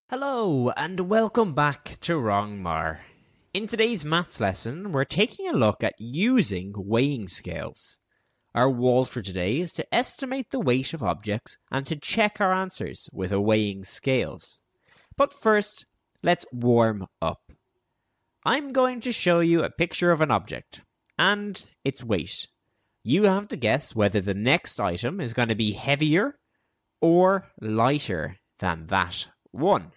Hello and welcome back to Wrongmar. In today's maths lesson, we're taking a look at using weighing scales. Our goal for today is to estimate the weight of objects and to check our answers with a weighing scales. But first, let's warm up. I'm going to show you a picture of an object and its weight. You have to guess whether the next item is going to be heavier or lighter than that one.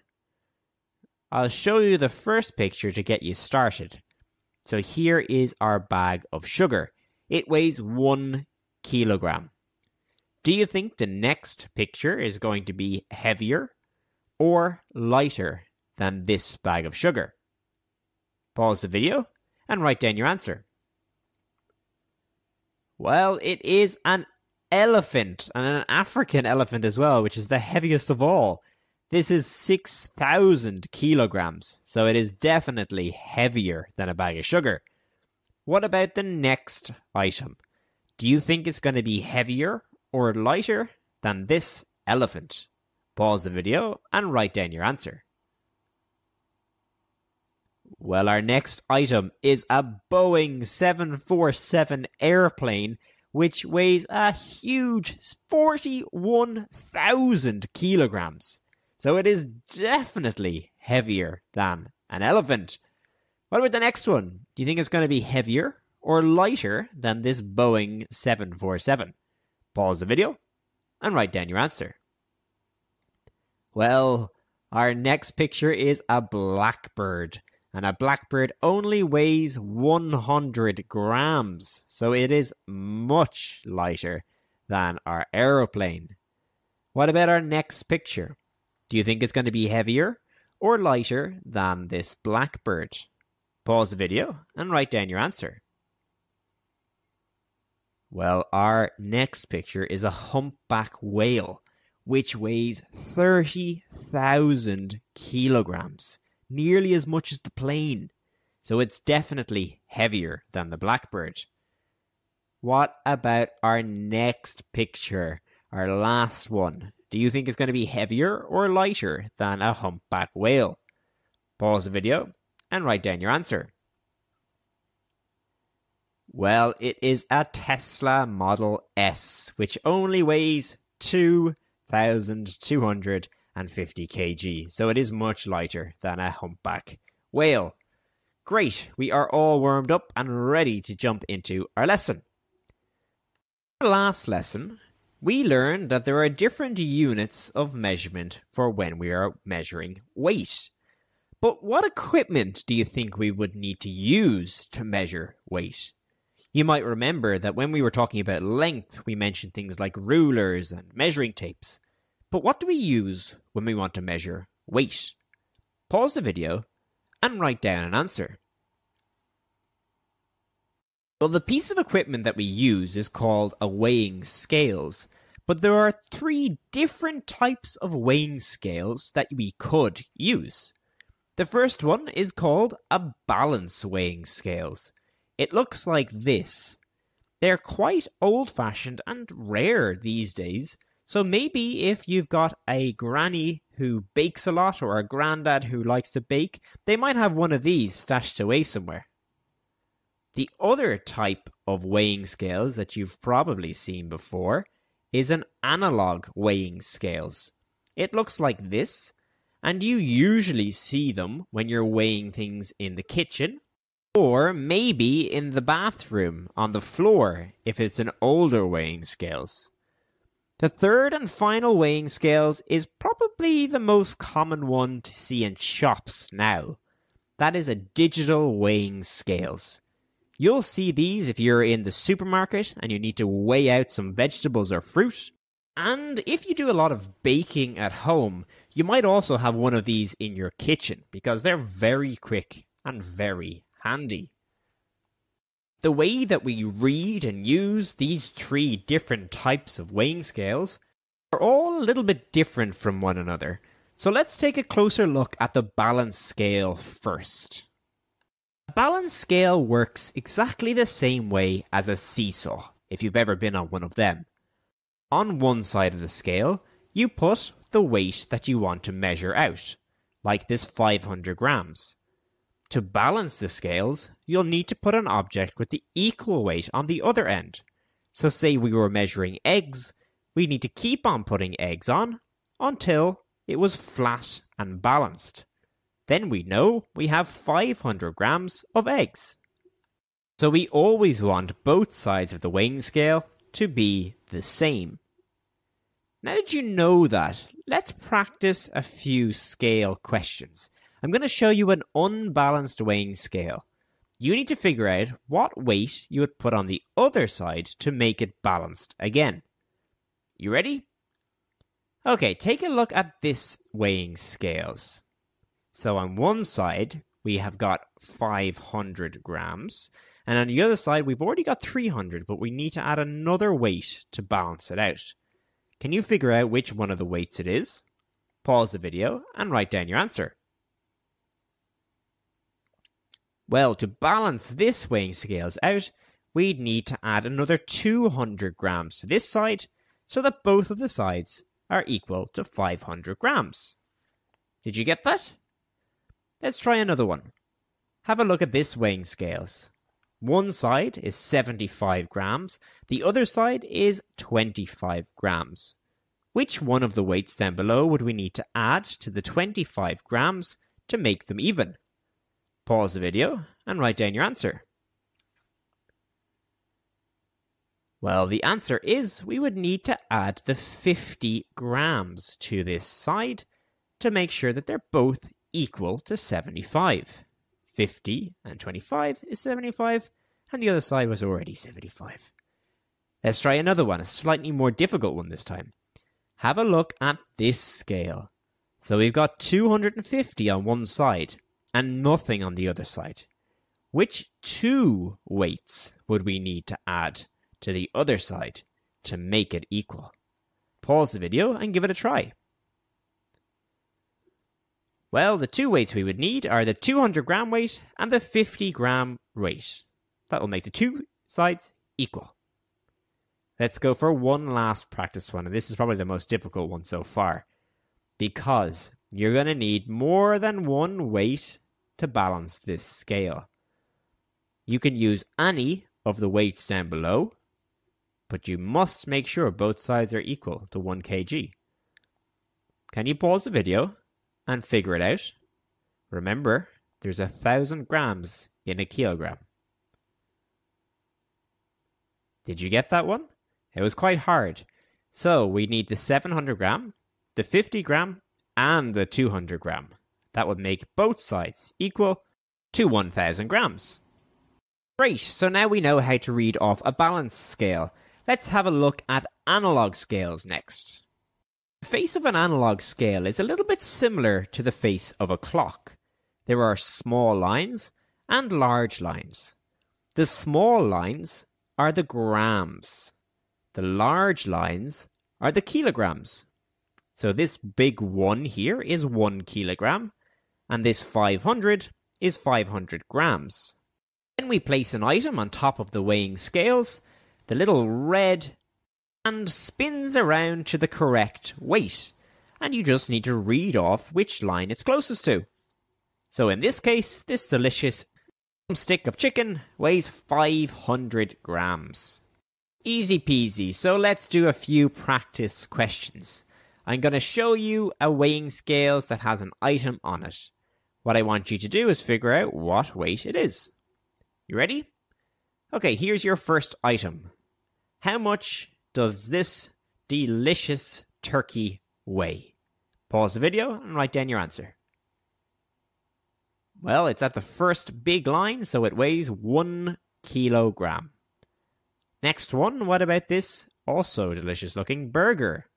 I'll show you the first picture to get you started. So here is our bag of sugar. It weighs 1 kilogram. Do you think the next picture is going to be heavier or lighter than this bag of sugar? Pause the video and write down your answer. Well, it is an elephant, and an African elephant as well, which is the heaviest of all. This is 6,000 kilograms, so it is definitely heavier than a bag of sugar. What about the next item? Do you think it's going to be heavier or lighter than this elephant? Pause the video and write down your answer. Well, our next item is a Boeing 747 airplane, which weighs a huge 41,000 kilograms. So it is definitely heavier than an elephant. What about the next one? Do you think it's going to be heavier or lighter than this Boeing 747? Pause the video and write down your answer. Well, our next picture is a blackbird. And a blackbird only weighs 100 grams. So it is much lighter than our aeroplane. What about our next picture? Do you think it's going to be heavier or lighter than this blackbird? Pause the video and write down your answer. Well, our next picture is a humpback whale, which weighs 30,000 kilograms, nearly as much as the plane. So it's definitely heavier than the blackbird. What about our next picture, our last one? Do you think it's going to be heavier or lighter than a humpback whale? Pause the video and write down your answer. Well, it is a Tesla Model S, which only weighs 2,250 kg, so it is much lighter than a humpback whale. Great, we are all warmed up and ready to jump into our lesson. In the last lesson, we learned that there are different units of measurement for when we are measuring weight. But what equipment do you think we would need to use to measure weight? You might remember that when we were talking about length, we mentioned things like rulers and measuring tapes. But what do we use when we want to measure weight? Pause the video and write down an answer. Well, the piece of equipment that we use is called a weighing scales, but there are 3 different types of weighing scales that we could use. The first one is called a balance weighing scales. It looks like this. They're quite old-fashioned and rare these days, so maybe if you've got a granny who bakes a lot or a granddad who likes to bake, they might have one of these stashed away somewhere. The other type of weighing scales that you've probably seen before is an analog weighing scales. It looks like this, and you usually see them when you're weighing things in the kitchen, or maybe in the bathroom on the floor if it's an older weighing scales. The third and final weighing scales is probably the most common one to see in shops now. That is a digital weighing scales. You'll see these if you're in the supermarket and you need to weigh out some vegetables or fruit. And if you do a lot of baking at home, you might also have one of these in your kitchen because they're very quick and very handy. The way that we read and use these 3 different types of weighing scales are all a little bit different from one another. So let's take a closer look at the balance scale first. A balance scale works exactly the same way as a seesaw, if you've ever been on one of them. On one side of the scale, you put the weight that you want to measure out. like this 500 grams. To balance the scales, you'll need to put an object with the equal weight on the other end. So say we were measuring eggs, we need to keep on putting eggs on until it was flat and balanced. Then we know we have 500 grams of eggs. So we always want both sides of the weighing scale to be the same. Now that you know that, let's practice a few scale questions. I'm going to show you an unbalanced weighing scale. You need to figure out what weight you would put on the other side to make it balanced again. You ready? Okay, take a look at this weighing scales. So on one side, we have got 500 grams. And on the other side, we've already got 300, but we need to add another weight to balance it out. Can you figure out which one of the weights it is? Pause the video and write down your answer. Well, to balance this weighing scales out, we'd need to add another 200 grams to this side so that both of the sides are equal to 500 grams. Did you get that? Let's try another one. Have a look at this weighing scales. One side is 75 grams, the other side is 25 grams. Which one of the weights down below would we need to add to the 25 grams to make them even? Pause the video and write down your answer. Well, the answer is we would need to add the 50 grams to this side to make sure that they're both equal to 75. 50 and 25 is 75, and the other side was already 75. Let's try another one, a slightly more difficult one this time. Have a look at this scale. So we've got 250 on one side and nothing on the other side. Which two weights would we need to add to the other side to make it equal? Pause the video and give it a try. Well, the two weights we would need are the 200 gram weight and the 50 gram weight. That will make the two sides equal. Let's go for one last practice one, and this is probably the most difficult one so far, because you're going to need more than one weight to balance this scale. You can use any of the weights down below, but you must make sure both sides are equal to 1 kg. Can you pause the video and figure it out? Remember, there's 1,000 grams in a kilogram. Did you get that one? It was quite hard. So we need the 700 gram, the 50 gram, and the 200 gram. That would make both sides equal to 1,000 grams. Great, so now we know how to read off a balance scale. Let's have a look at analog scales next. The face of an analog scale is a little bit similar to the face of a clock. There are small lines and large lines. The small lines are the grams. The large lines are the kilograms. So this big 1 here is 1 kilogram, and this 500 is 500 grams. When we place an item on top of the weighing scales, the little red hand spins around to the correct weight, and you just need to read off which line it's closest to. So in this case, this delicious stick of chicken weighs 500 grams. Easy peasy, so let's do a few practice questions. I'm going to show you a weighing scales that has an item on it. What I want you to do is figure out what weight it is. You ready? Okay, here's your first item. How much does this delicious turkey weigh? Pause the video and write down your answer. Well, it's at the first big line, so it weighs 1 kilogram. Next one, what about this also delicious looking burger?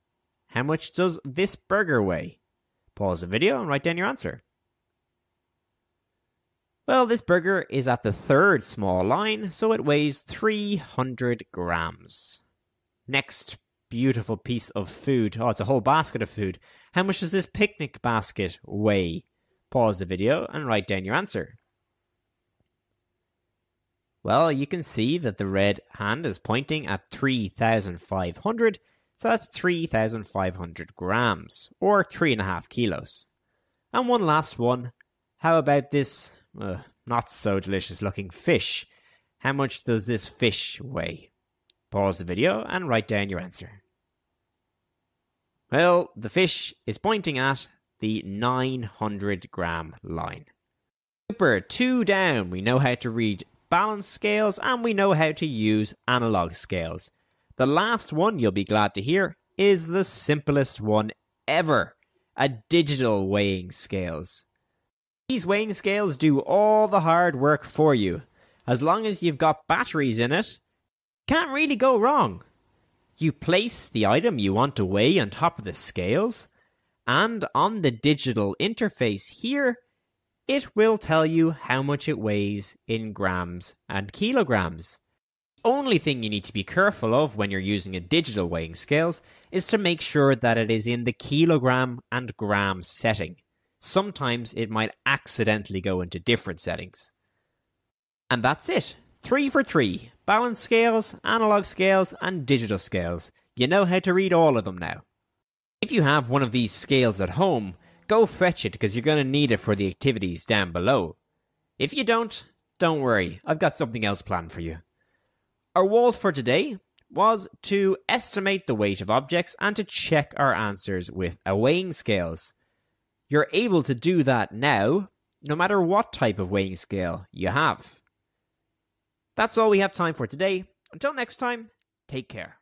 How much does this burger weigh? Pause the video and write down your answer. Well, this burger is at the third small line, so it weighs 300 grams. Next beautiful piece of food. Oh, it's a whole basket of food. How much does this picnic basket weigh? Pause the video and write down your answer. Well, you can see that the red hand is pointing at 3,500, so that's 3,500 grams, or 3.5 kilos. And one last one. How about this not so delicious looking fish? How much does this fish weigh? Pause the video and write down your answer. Well, the fish is pointing at the 900 gram line. Super, 2 down. We know how to read balance scales and we know how to use analog scales. The last one you'll be glad to hear is the simplest one ever. A digital weighing scales. These weighing scales do all the hard work for you. As long as you've got batteries in it, can't really go wrong. You place the item you want to weigh on top of the scales, and on the digital interface here, it will tell you how much it weighs in grams and kilograms. The only thing you need to be careful of when you're using a digital weighing scales is to make sure that it is in the kilogram and gram setting. Sometimes it might accidentally go into different settings. And that's it. 3 for 3. Balance scales, analog scales, and digital scales. You know how to read all of them now. If you have one of these scales at home, go fetch it because you're going to need it for the activities down below. If you don't worry. I've got something else planned for you. Our walls for today was to estimate the weight of objects and to check our answers with a weighing scales. You're able to do that now, no matter what type of weighing scale you have. That's all we have time for today. Until next time, take care.